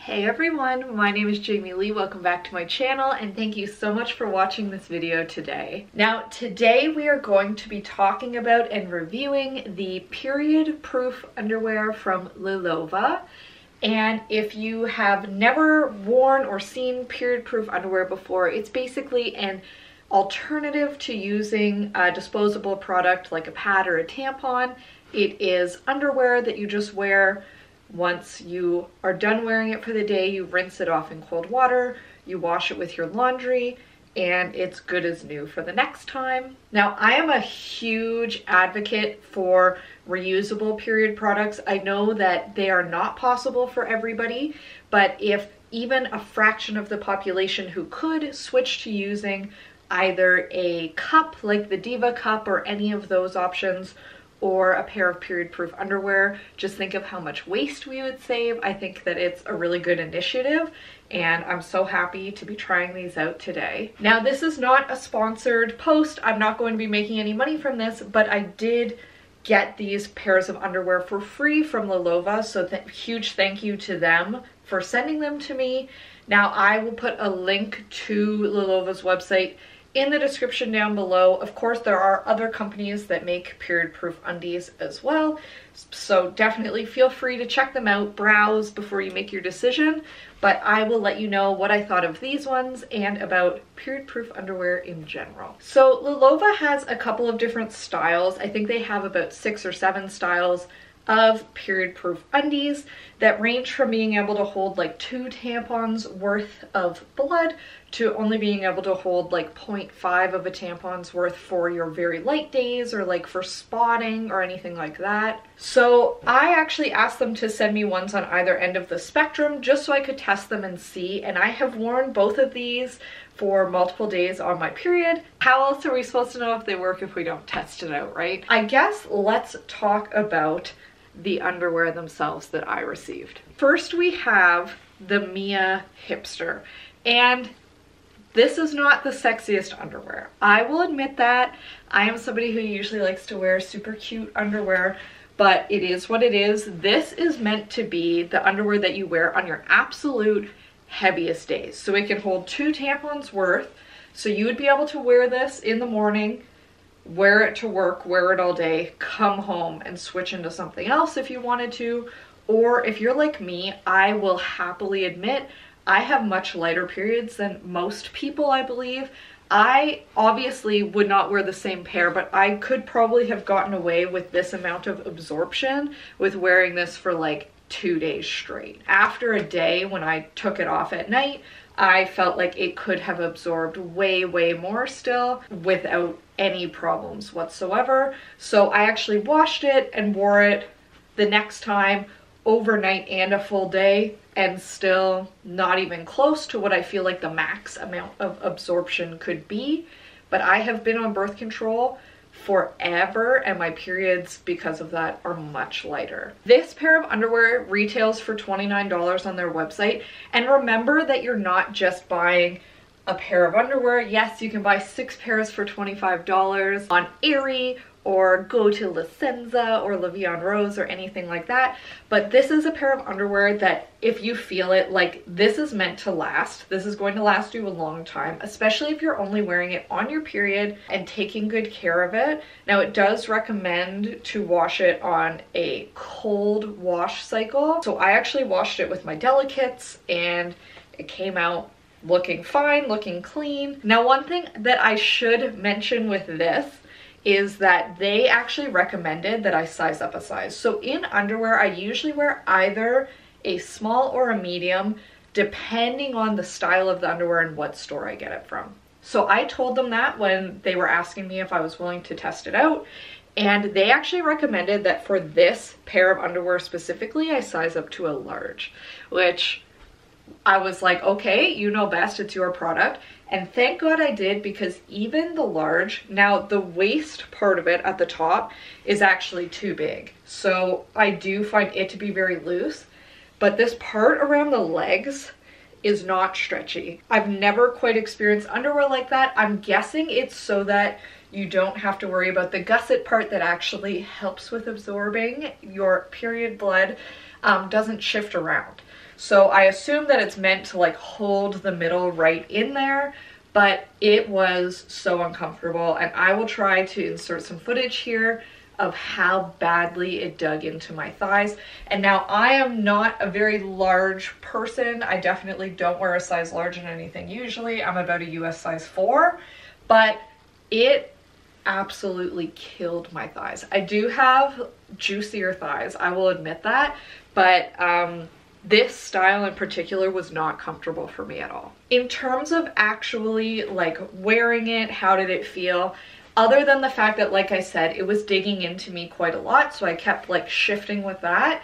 Hey everyone, my name is Jamie Lee. Welcome back to my channel and thank you so much for watching this video today. Now today we are going to be talking about and reviewing the period proof underwear from Lilova. And if you have never worn or seen period proof underwear before, it's basically an alternative to using a disposable product like a pad or a tampon. It is underwear that you just wear. Once you are done wearing it for the day, you rinse it off in cold water, you wash it with your laundry, and it's good as new for the next time. Now, I am a huge advocate for reusable period products. I know that they are not possible for everybody, but if even a fraction of the population who could switch to using either a cup like the Diva cup or any of those options, or a pair of period proof underwear, just think of how much waste we would save. I think that it's a really good initiative and I'm so happy to be trying these out today. Now, this is not a sponsored post. I'm not going to be making any money from this, but I did get these pairs of underwear for free from Lilova, so huge thank you to them for sending them to me. Now, I will put a link to Lilova's website in the description down below. Of course, there are other companies that make period proof undies as well, so definitely feel free to check them out, browse before you make your decision, but I will let you know what I thought of these ones and about period proof underwear in general. So Lilova has a couple of different styles. I think they have about 6 or 7 styles of period proof undies that range from being able to hold like 2 tampons worth of blood to only being able to hold like 0.5 of a tampon's worth for your very light days or like for spotting or anything like that. So I actually asked them to send me ones on either end of the spectrum just so I could test them and see, and I have worn both of these for multiple days on my period. How else are we supposed to know if they work if we don't test it out, right? I guess let's talk about the underwear themselves that I received. First, we have the Mia Hipster, and this is not the sexiest underwear. I will admit that. I am somebody who usually likes to wear super cute underwear, but it is what it is. This is meant to be the underwear that you wear on your absolute heaviest days. So it can hold 2 tampons worth. So you would be able to wear this in the morning, wear it to work, wear it all day, come home and switch into something else if you wanted to. Or if you're like me, I will happily admit I have much lighter periods than most people, I believe. I obviously would not wear the same pair, but I could probably have gotten away with this amount of absorption with wearing this for like 2 days straight. After a day when I took it off at night, I felt like it could have absorbed way more still without any problems whatsoever. So I actually washed it and wore it the next time overnight and a full day, and still not even close to what I feel like the max amount of absorption could be. But I have been on birth control forever and my periods because of that are much lighter. This pair of underwear retails for $29 on their website, and remember that you're not just buying a pair of underwear. Yes, you can buy 6 pairs for $25 on Aerie or go to La Senza or La Vie en Rose or anything like that, but this is a pair of underwear that if you feel it, like, this is meant to last. This is going to last you a long time, especially if you're only wearing it on your period and taking good care of it. Now, it does recommend to wash it on a cold wash cycle, so I actually washed it with my Delicates and it came out looking fine, looking clean. Now, one thing that I should mention with this is that they actually recommended that I size up a size. So in underwear, I usually wear either a small or a medium, depending on the style of the underwear and what store I get it from. So I told them that when they were asking me if I was willing to test it out, and they actually recommended that for this pair of underwear specifically, I size up to a large, which I was like, okay, you know best, it's your product. And thank God I did, because even the large, now the waist part of it at the top is actually too big. So I do find it to be very loose, but this part around the legs is not stretchy. I've never quite experienced underwear like that. I'm guessing it's so that you don't have to worry about the gusset part that actually helps with absorbing your period blood, doesn't shift around. So I assume that it's meant to like hold the middle right in there, but it was so uncomfortable, and I will try to insert some footage here of how badly it dug into my thighs. And now I am not a very large person. I definitely don't wear a size large in anything usually. I'm about a US size 4, but it absolutely killed my thighs. I do have juicier thighs, I will admit that, but this style in particular was not comfortable for me at all. In terms of actually like wearing it, how did it feel? Other than the fact that, like I said, it was digging into me quite a lot, so I kept like shifting with that,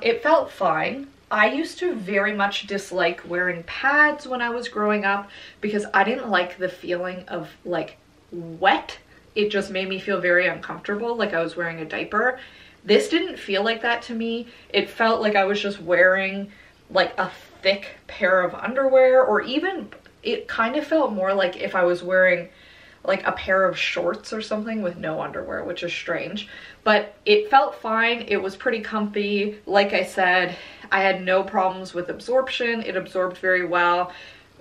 it felt fine. I used to very much dislike wearing pads when I was growing up because I didn't like the feeling of like wet. It just made me feel very uncomfortable, like I was wearing a diaper. This didn't feel like that to me. It felt like I was just wearing like a thick pair of underwear, or even it kind of felt more like if I was wearing like a pair of shorts or something with no underwear, which is strange. But it felt fine. It was pretty comfy. Like I said, I had no problems with absorption. It absorbed very well.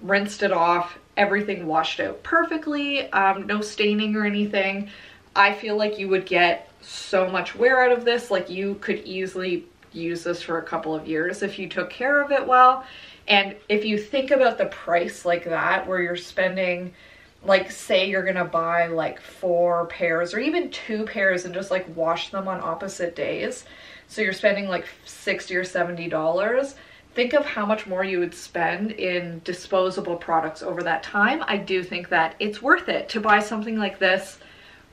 Rinsed it off. Everything washed out perfectly. No staining or anything. I feel like you would get so much wear out of this. Like you could easily use this for a couple of years if you took care of it well. And if you think about the price like that, where you're spending, like say you're gonna buy like 4 pairs or even 2 pairs and just like wash them on opposite days, so you're spending like $60 or $70. Think of how much more you would spend in disposable products over that time. I do think that it's worth it to buy something like this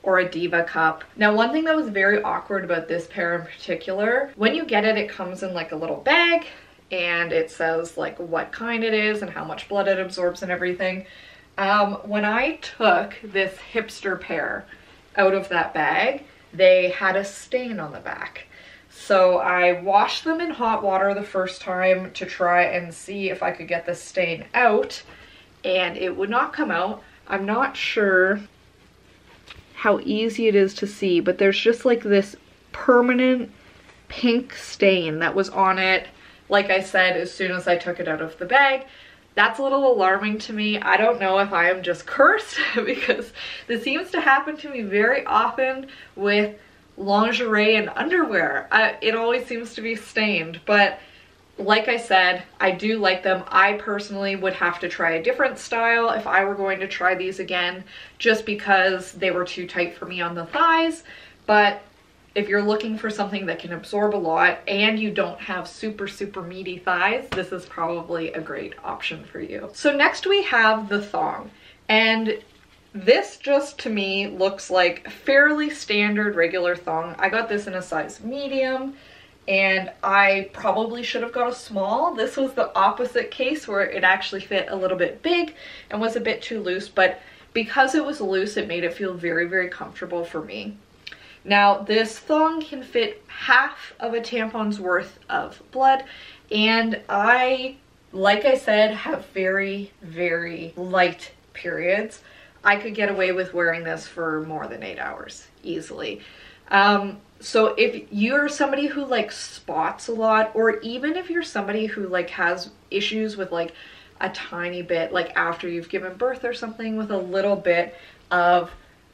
or a Diva cup. Now, one thing that was very awkward about this pair in particular, when you get it, it comes in like a little bag and it says like what kind it is and how much blood it absorbs and everything. When I took this hipster pair out of that bag, they had a stain on the back. So I washed them in hot water the first time to try and see if I could get the stain out, and it would not come out. I'm not sure how easy it is to see, but there's just like this permanent pink stain that was on it, like I said, as soon as I took it out of the bag. That's a little alarming to me. I don't know if I am just cursed because this seems to happen to me very often with lingerie and underwear. It always seems to be stained, but like I said, I do like them. I personally would have to try a different style if I were going to try these again, just because they were too tight for me on the thighs. But if you're looking for something that can absorb a lot and you don't have super meaty thighs, this is probably a great option for you. So next we have the thong, and this just to me looks like fairly standard regular thong. I got this in a size medium and I probably should have got a small. This was the opposite case where it actually fit a little bit big and was a bit too loose, but because it was loose, it made it feel very comfortable for me. Now, this thong can fit half of a tampon's worth of blood, and I, like I said, have very light periods. I could get away with wearing this for more than 8 hours, easily. So if you're somebody who like spots a lot, or even if you're somebody who like has issues with like a tiny bit, like after you've given birth or something, with a little bit of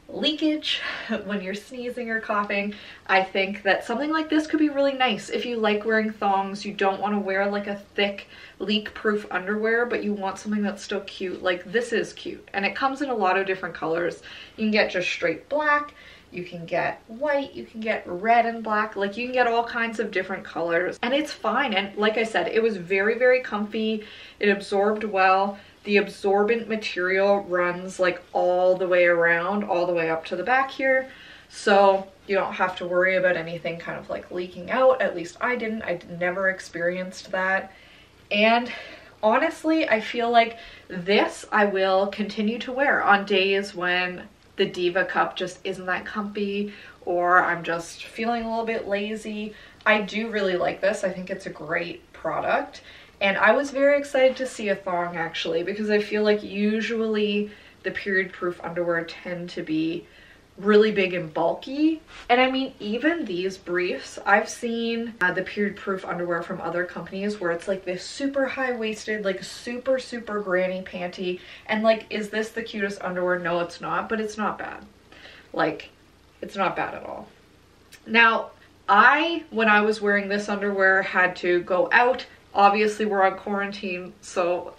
leakage when you're sneezing or coughing, I think that something like this could be really nice. If you like wearing thongs, you don't want to wear like a thick leak-proof underwear, but you want something that's still cute. Like this is cute, and it comes in a lot of different colors. You can get just straight black, you can get white, you can get red and black, like you can get all kinds of different colors, and it's fine. And like I said, it was very comfy. It absorbed well. The absorbent material runs like all the way around, all the way up to the back here. So you don't have to worry about anything kind of like leaking out. At least I didn't. I never experienced that. And honestly, I feel like this I will continue to wear on days when the Diva cup just isn't that comfy, or I'm just feeling a little bit lazy. I do really like this. I think it's a great product. And I was very excited to see a thong actually, because I feel like usually the period proof underwear tend to be really big and bulky. And I mean, even these briefs, I've seen the period proof underwear from other companies where it's like this super high-waisted, like super granny panty, and like, is this the cutest underwear? No, it's not, but it's not bad. Like, it's not bad at all. Now, when I was wearing this underwear, had to go out. Obviously we're on quarantine, so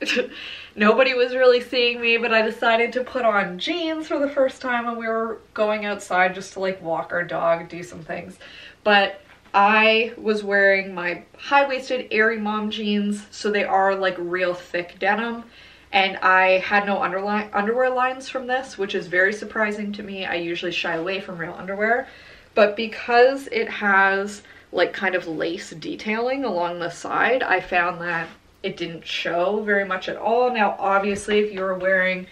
nobody was really seeing me, but I decided to put on jeans for the first time when we were going outside just to like walk our dog, do some things. But I was wearing my high-waisted airy mom jeans, so they are like real thick denim, and I had no underwear lines from this, which is very surprising to me. I usually shy away from real underwear, but because it has like kind of lace detailing along the side, I found that it didn't show very much at all. Now, obviously, if you were wearing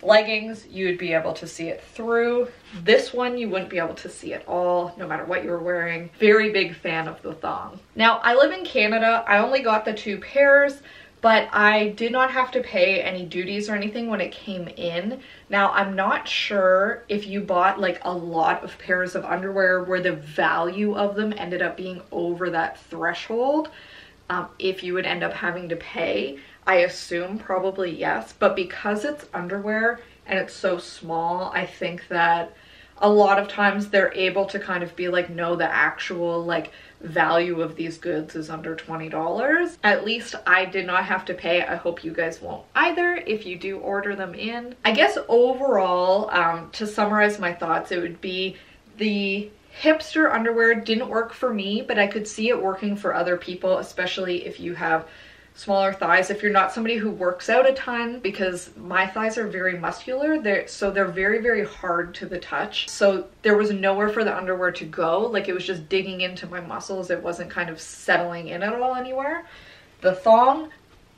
leggings, you would be able to see it through. This one, you wouldn't be able to see at all, no matter what you were wearing. Very big fan of the thong. Now, I live in Canada. I only got the 2 pairs, but I did not have to pay any duties or anything when it came in. Now, I'm not sure if you bought like a lot of pairs of underwear where the value of them ended up being over that threshold, if you would end up having to pay. I assume probably yes, but because it's underwear and it's so small, I think that a lot of times they're able to kind of be like, no, the actual like value of these goods is under $20. At least I did not have to pay. I hope you guys won't either if you do order them in. I guess overall, to summarize my thoughts, it would be the hipster underwear didn't work for me, but I could see it working for other people, especially if you have smaller thighs. If you're not somebody who works out a ton, because my thighs are very muscular, so they're very hard to the touch. So there was nowhere for the underwear to go. Like, it was just digging into my muscles. It wasn't kind of settling in at all anywhere. The thong,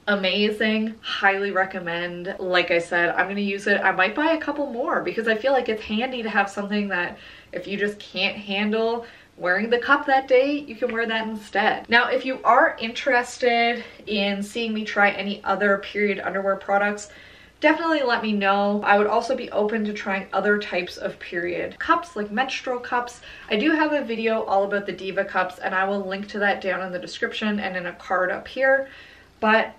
amazing, highly recommend. Like I said, I'm gonna use it. I might buy a couple more because I feel like it's handy to have something that if you just can't handle wearing the cup that day, you can wear that instead. Now, if you are interested in seeing me try any other period underwear products, definitely let me know. I would also be open to trying other types of period cups, like menstrual cups. I do have a video all about the Diva cups, and I will link to that down in the description and in a card up here. But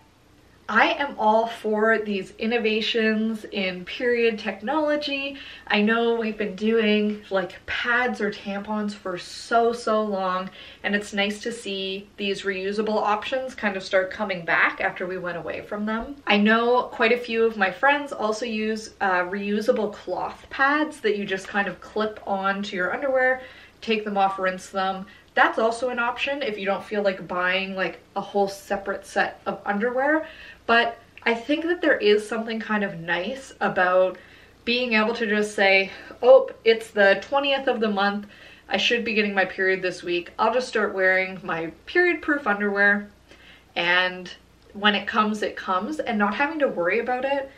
I am all for these innovations in period technology. I know we've been doing like pads or tampons for so long, and it's nice to see these reusable options kind of start coming back after we went away from them. I know quite a few of my friends also use reusable cloth pads that you just kind of clip on to your underwear, take them off, rinse them. That's also an option if you don't feel like buying like a whole separate set of underwear. But I think that there is something kind of nice about being able to just say, oh, it's the 20th of the month, I should be getting my period this week. I'll just start wearing my period proof underwear, and when it comes, and not having to worry about it.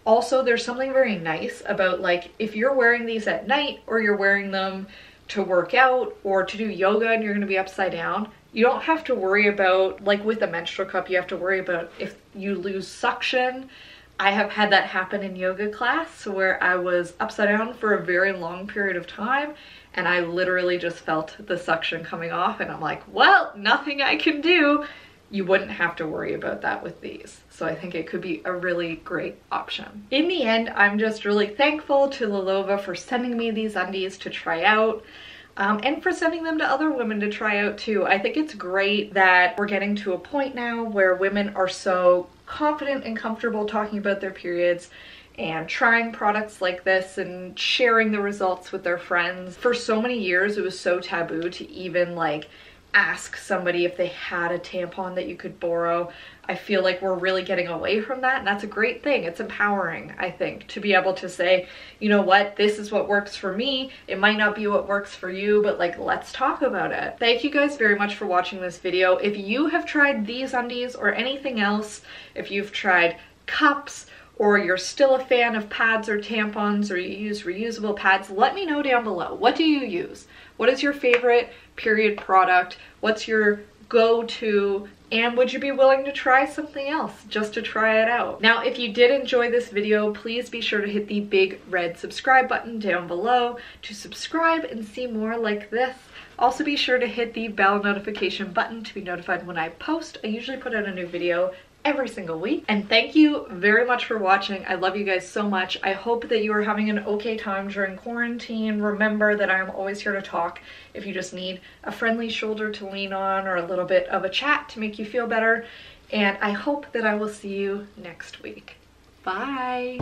Also, there's something very nice about like, if you're wearing these at night or you're wearing them to work out or to do yoga and you're going to be upside down, you don't have to worry about, like with a menstrual cup, you have to worry about if you lose suction. I have had that happen in yoga class where I was upside down for a very long period of time and I literally just felt the suction coming off, and I'm like, well, nothing I can do. You wouldn't have to worry about that with these. So I think it could be a really great option. In the end, I'm just really thankful to Lilova for sending me these undies to try out. And for sending them to other women to try out too. I think it's great that we're getting to a point now where women are so confident and comfortable talking about their periods and trying products like this and sharing the results with their friends. For so many years, it was so taboo to even like ask somebody if they had a tampon that you could borrow. I feel like we're really getting away from that, and that's a great thing. It's empowering, I think, to be able to say, you know what, this is what works for me. It might not be what works for you, but like, let's talk about it. Thank you guys very much for watching this video. If you have tried these undies or anything else, if you've tried cups, or you're still a fan of pads or tampons, or you use reusable pads, let me know down below. What do you use? What is your favorite period product? What's your go-to And would you be willing to try something else just to try it out? Now, if you did enjoy this video, please be sure to hit the big red subscribe button down below to subscribe and see more like this. Also be sure to hit the bell notification button to be notified when I post. I usually put out a new video every single week. And thank you very much for watching. I love you guys so much. I hope that you are having an okay time during quarantine. Remember that I'm always here to talk if you just need a friendly shoulder to lean on or a little bit of a chat to make you feel better. And I hope that I will see you next week. Bye.